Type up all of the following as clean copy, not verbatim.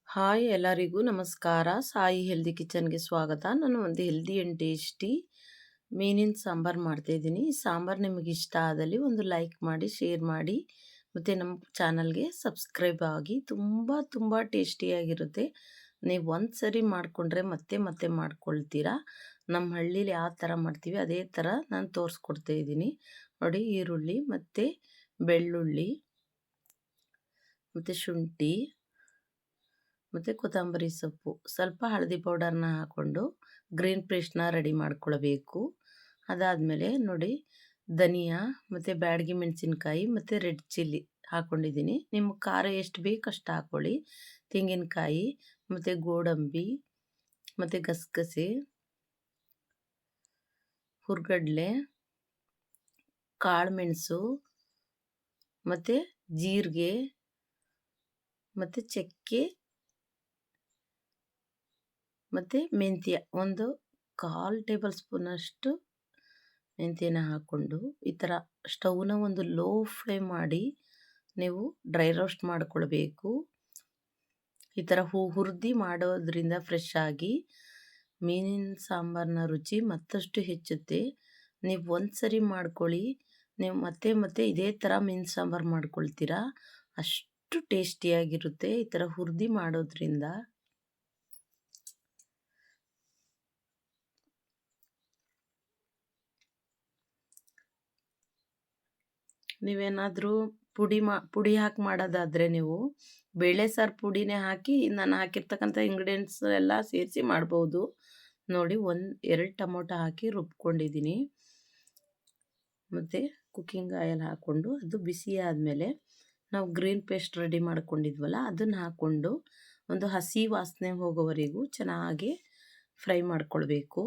Hi ಎಲ್ಲರಿಗೂ ನಮಸ್ಕಾರ. Sai healthy ಕಿಚನ್‌ಗೆ ಸ್ವಾಗತ. ನಾನು ಒಂದು ಹೆಲ್ದಿ ಆ್ಯಂಡ್ ಟೇಸ್ಟಿ ಮೀನಿನ ಸಾಂಬಾರು ಮಾಡ್ತಾಯಿದ್ದೀನಿ. ಈ ಸಾಂಬಾರು ನಿಮಗೆ ಇಷ್ಟ ಆದಲ್ಲಿ ಒಂದು ಲೈಕ್ ಮಾಡಿ, ಶೇರ್ ಮಾಡಿ ಮತ್ತು ನಮ್ಮ ಚಾನಲ್‌ಗೆ ಸಬ್ಸ್ಕ್ರೈಬ್ ಆಗಿ. ತುಂಬ ತುಂಬ ಟೇಸ್ಟಿಯಾಗಿರುತ್ತೆ. ನೀವು ಒಂದು ಸರಿ ಮಾಡಿಕೊಂಡ್ರೆ ಮತ್ತೆ ಮತ್ತೆ ಮಾಡ್ಕೊಳ್ತೀರಾ. ನಮ್ಮ ಹಳ್ಳೀಲಿ ಯಾವ ಥರ ಮಾಡ್ತೀವಿ ಅದೇ ಥರ ನಾನು ತೋರಿಸ್ಕೊಡ್ತಾ ಇದ್ದೀನಿ. ನೋಡಿ, ಈರುಳ್ಳಿ ಮತ್ತು ಬೆಳ್ಳುಳ್ಳಿ ಮತ್ತು ಶುಂಠಿ ಮತ್ತು ಕೊತ್ತಂಬರಿ ಸೊಪ್ಪು, ಸ್ವಲ್ಪ ಹಳದಿ ಪೌಡರ್ನ ಹಾಕ್ಕೊಂಡು ಗ್ರೀನ್ ಪೇಸ್ಟ್ನ ರೆಡಿ ಮಾಡ್ಕೊಳ್ಬೇಕು. ಅದಾದಮೇಲೆ ನೋಡಿ, ಧನಿಯಾ ಮತ್ತು ಬ್ಯಾಡಗಿ ಮೆಣಸಿನ್ಕಾಯಿ ಮತ್ತು ರೆಡ್ ಚಿಲ್ಲಿ ಹಾಕ್ಕೊಂಡಿದ್ದೀನಿ. ನಿಮ್ಗೆ ಖಾರ ಎಷ್ಟು ಬೇಕು ಅಷ್ಟು ಹಾಕ್ಕೊಳ್ಳಿ. ತೆಂಗಿನಕಾಯಿ ಮತ್ತು ಗೋಡಂಬಿ ಮತ್ತು ಗಸಗಸೆ, ಹುರ್ಗಡ್ಲೆ, ಕಾಳುಮೆಣಸು ಮತ್ತು ಜೀರಿಗೆ ಮತ್ತು ಚಕ್ಕೆ ಮತ್ತು ಮೆಂತ್ಯ, ಒಂದು 1/4 ಟೇಬಲ್ ಸ್ಪೂನಷ್ಟು ಮೆಂತ್ಯನ ಹಾಕ್ಕೊಂಡು ಈ ಥರ ಸ್ಟವ್ನ ಒಂದು ಲೋ ಫ್ಲೇಮ್ ಮಾಡಿ ನೀವು ಡ್ರೈ ರೋಸ್ಟ್ ಮಾಡ್ಕೊಳ್ಬೇಕು. ಈ ಥರ ಹುರಿದು ಮಾಡೋದ್ರಿಂದ ಫ್ರೆಶ್ ಆಗಿ ಮೀನಿನ ಸಾಂಬಾರನ್ನ ರುಚಿ ಮತ್ತಷ್ಟು ಹೆಚ್ಚುತ್ತೆ. ನೀವು ಒಂದು ಸರಿ ಮಾಡ್ಕೊಳ್ಳಿ, ನೀವು ಮತ್ತೆ ಮತ್ತೆ ಇದೇ ಥರ ಮೀನು ಸಾಂಬಾರು ಮಾಡ್ಕೊಳ್ತೀರಾ. ಅಷ್ಟು ಟೇಸ್ಟಿಯಾಗಿರುತ್ತೆ ಈ ಥರ ಹುರಿದು ಮಾಡೋದ್ರಿಂದ. ನೀವೇನಾದರೂ ಪುಡಿ ಹಾಕಿ ಮಾಡೋದಾದರೆ ನೀವು ಬೇಳೆ ಸಾರು ಪುಡಿನೇ ಹಾಕಿ ನಾನು ಹಾಕಿರ್ತಕ್ಕಂಥ ಇಂಗ್ರೀಡಿಯೆಂಟ್ಸ್ ಎಲ್ಲ ಸೇರಿಸಿ ಮಾಡ್ಬೋದು. ನೋಡಿ, 2 ಟೊಮೊಟೊ ಹಾಕಿ ರುಬ್ಕೊಂಡಿದ್ದೀನಿ. ಮತ್ತು ಕುಕ್ಕಿಂಗ್ ಆಯಿಲ್ ಹಾಕ್ಕೊಂಡು ಅದು ಬಿಸಿ ಆದಮೇಲೆ ನಾವು ಗ್ರೀನ್ ಪೇಸ್ಟ್ ರೆಡಿ ಮಾಡ್ಕೊಂಡಿದ್ವಲ್ಲ ಅದನ್ನು ಹಾಕ್ಕೊಂಡು ಒಂದು ಹಸಿ ವಾಸನೆ ಹೋಗೋವರೆಗೂ ಚೆನ್ನಾಗಿ ಫ್ರೈ ಮಾಡ್ಕೊಳ್ಬೇಕು.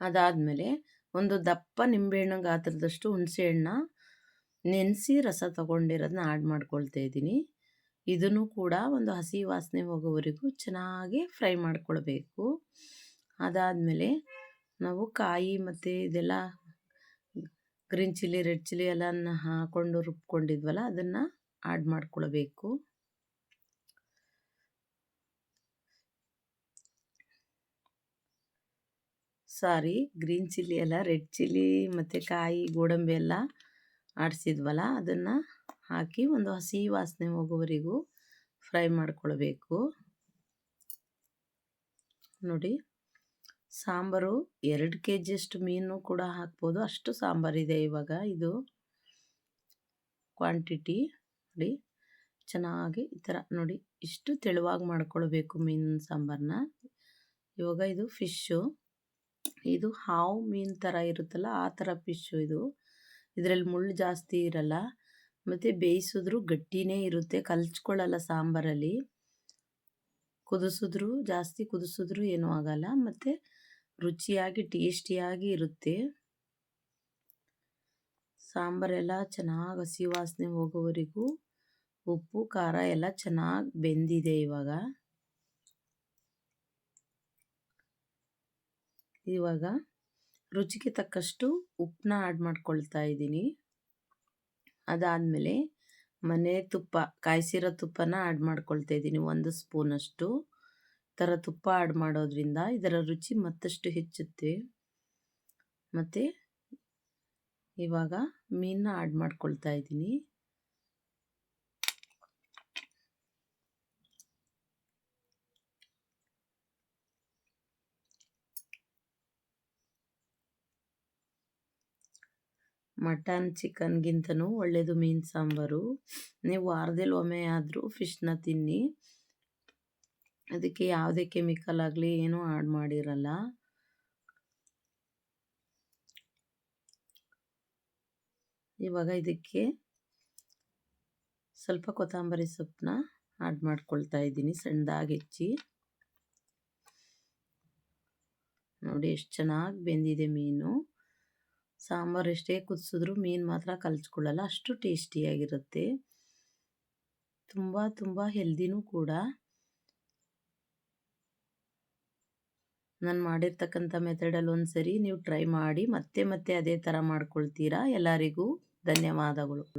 ಅದಾದಮೇಲೆ ಒಂದು ದಪ್ಪ ನಿಂಬೆಹಣ್ಣು ಗಾತ್ರದಷ್ಟು ಹುಣಸೆಹಣ್ಣ ನೆನೆಸಿ ರಸ ತಗೊಂಡಿರೋದನ್ನ ಆ್ಯಡ್ ಮಾಡ್ಕೊಳ್ತಾ ಇದ್ದೀನಿ. ಇದನ್ನು ಕೂಡ ಒಂದು ಹಸಿ ವಾಸನೆ ಹೋಗೋವರೆಗೂ ಚೆನ್ನಾಗಿ ಫ್ರೈ ಮಾಡ್ಕೊಳ್ಬೇಕು. ಅದಾದಮೇಲೆ ನಾವು ಕಾಯಿ ಮತ್ತು ಇದೆಲ್ಲ ಗ್ರೀನ್ ಚಿಲ್ಲಿ, ರೆಡ್ ಚಿಲ್ಲಿ ಎಲ್ಲ ಹಾಕ್ಕೊಂಡು ರುಬ್ಕೊಂಡಿದ್ವಲ್ಲ ಅದನ್ನು ಆ್ಯಡ್ ಮಾಡ್ಕೊಳ್ಬೇಕು. ಗ್ರೀನ್ ಚಿಲ್ಲಿ ಎಲ್ಲ ರೆಡ್ ಚಿಲ್ಲಿ ಮತ್ತು ಕಾಯಿ ಗೋಡಂಬಿ ಎಲ್ಲ ಆಡಿಸಿದ್ವಲ್ಲ ಅದನ್ನು ಹಾಕಿ ಒಂದು ಹಸಿ ವಾಸನೆ ಹೋಗೋವರೆಗೂ ಫ್ರೈ ಮಾಡ್ಕೊಳ್ಬೇಕು. ನೋಡಿ, ಸಾಂಬಾರು 2 kg ಮೀನು ಕೂಡ ಹಾಕ್ಬೋದು, ಅಷ್ಟು ಸಾಂಬಾರಿದೆ ಇವಾಗ. ಇದು ಕ್ವಾಂಟಿಟಿ ನೋಡಿ, ಚೆನ್ನಾಗಿ ಈ ಥರ ನೋಡಿ ಇಷ್ಟು ತೆಳುವಾಗಿ ಮಾಡ್ಕೊಳ್ಬೇಕು ಮೀನಿನ ಸಾಂಬಾರನ್ನ. ಇವಾಗ ಇದು ಫಿಶ್ಶು, ಇದು ಹಾವು ಮೀನು ಥರ ಇರುತ್ತಲ್ಲ ಆ ಥರ ಫಿಶ್ಶು. ಇದರಲ್ಲಿ ಮುಳ್ಳು ಜಾಸ್ತಿ ಇರಲ್ಲ ಮತ್ತು ಬೇಯಿಸಿದ್ರೂ ಗಟ್ಟಿನೇ ಇರುತ್ತೆ, ಕಲ್ಚ್ಕೊಳ್ಳಲ್ಲ ಸಾಂಬಾರಲ್ಲಿ. ಜಾಸ್ತಿ ಕುದಿಸಿದ್ರೂ ಏನೂ ಆಗಲ್ಲ ಮತ್ತು ರುಚಿಯಾಗಿ ಟೇಸ್ಟಿಯಾಗಿ ಇರುತ್ತೆ. ಸಾಂಬಾರೆಲ್ಲ ಚೆನ್ನಾಗಿ ಹಸಿ ವಾಸನೆ ಹೋಗೋವರೆಗೂ ಉಪ್ಪು ಖಾರ ಎಲ್ಲ ಚೆನ್ನಾಗಿ ಬೆಂದಿದೆ. ಇವಾಗ ರುಚಿಗೆ ತಕ್ಕಷ್ಟು ಉಪ್ಪನ್ನ ಆ್ಯಡ್ ಮಾಡ್ಕೊಳ್ತಾ ಇದ್ದೀನಿ. ಅದಾದಮೇಲೆ ಮನೆ ತುಪ್ಪ, ಕಾಯಿಸಿರೋ ತುಪ್ಪನ ಆ್ಯಡ್ ಮಾಡ್ಕೊಳ್ತಾ ಇದ್ದೀನಿ, 1 ಸ್ಪೂನಷ್ಟು. ಈ ಥರ ತುಪ್ಪ ಆ್ಯಡ್ ಮಾಡೋದ್ರಿಂದ ಇದರ ರುಚಿ ಮತ್ತಷ್ಟು ಹೆಚ್ಚುತ್ತೆ. ಮತ್ತು ಇವಾಗ ಮೀನನ್ನ ಆ್ಯಡ್ ಮಾಡ್ಕೊಳ್ತಾ ಇದ್ದೀನಿ. ಮಟನ್ ಚಿಕನ್ಗಿಂತನೂ ಒಳ್ಳೆಯದು ಮೀನು ಸಾಂಬಾರು. ನೀವು ವಾರದಲ್ಲಿ ಒಮ್ಮೆ ಆದರೂ ಫಿಶ್ನ ತಿನ್ನಿ, ಅದಕ್ಕೆ ಯಾವುದೇ ಕೆಮಿಕಲ್ ಆಗಲಿ ಏನೂ ಆ್ಯಡ್ ಮಾಡಿರಲ್ಲ. ಇವಾಗ ಇದಕ್ಕೆ ಸ್ವಲ್ಪ ಕೊತ್ತಂಬರಿ ಸೊಪ್ಪನ್ನ ಆ್ಯಡ್ ಮಾಡ್ಕೊಳ್ತಾ ಇದ್ದೀನಿ, ಸಣ್ಣದಾಗಿ ಹೆಚ್ಚಿ. ನೋಡಿ ಎಷ್ಟು ಚೆನ್ನಾಗಿ ಬೆಂದಿದೆ ಮೀನು. ಸಾಂಬಾರು ಎಷ್ಟೇ ಕುದಿಸಿದ್ರು ಮೀನು ಮಾತ್ರ ಕಲಚ್ಕೊಳ್ಳಲ್ಲ, ಅಷ್ಟು ಟೇಸ್ಟಿಯಾಗಿರುತ್ತೆ. ತುಂಬ ಹೆಲ್ದಿನೂ ಕೂಡ. ನಾನು ಮಾಡಿರ್ತಕ್ಕಂಥ ಮೆಥಡಲ್ಲಿ ಒಂದ್ಸರಿ ನೀವು ಟ್ರೈ ಮಾಡಿ, ಮತ್ತೆ ಅದೇ ಥರ ಮಾಡ್ಕೊಳ್ತೀರಾ. ಎಲ್ಲರಿಗೂ ಧನ್ಯವಾದಗಳು.